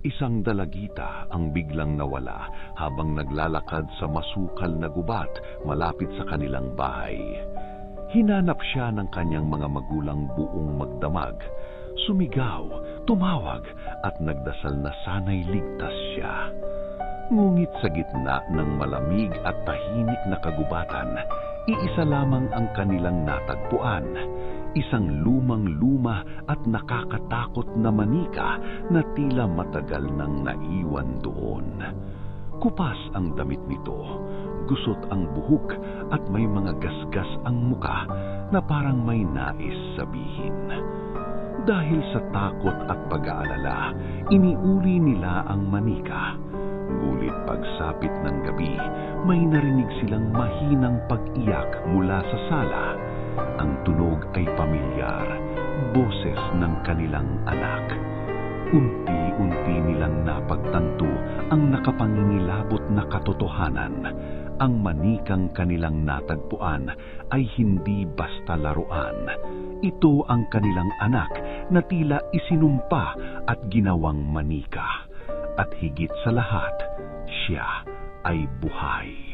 Isang dalagita ang biglang nawala habang naglalakad sa masukal na gubat malapit sa kanilang bahay. Hinanap siya ng kanyang mga magulang buong magdamag. Sumigaw, tumawag at nagdasal na sana'y ligtas siya. Ngunit sa gitna ng malamig at tahimik na kagubatan, iisa lamang ang kanilang natagpuan. Isang lumang-luma at nakakatakot na manika na tila matagal nang naiwan doon. Kupas ang damit nito, gusot ang buhok at may mga gasgas ang muka na parang may nais sabihin. Dahil sa takot at pag-aalala, iniuri nila ang manika. Ngunit pagsapit ng gabi, may narinig silang mahinang pag-iyak mula sa sala. Ang tunog ay pamilyar, boses ng kanilang anak. Unti-unti nilang napagtanto ang nakapangingilabot na katotohanan. Ang manikang kanilang natagpuan ay hindi basta laruan. Ito ang kanilang anak na tila isinumpa at ginawang manika. At higit sa lahat, siya ay buhay.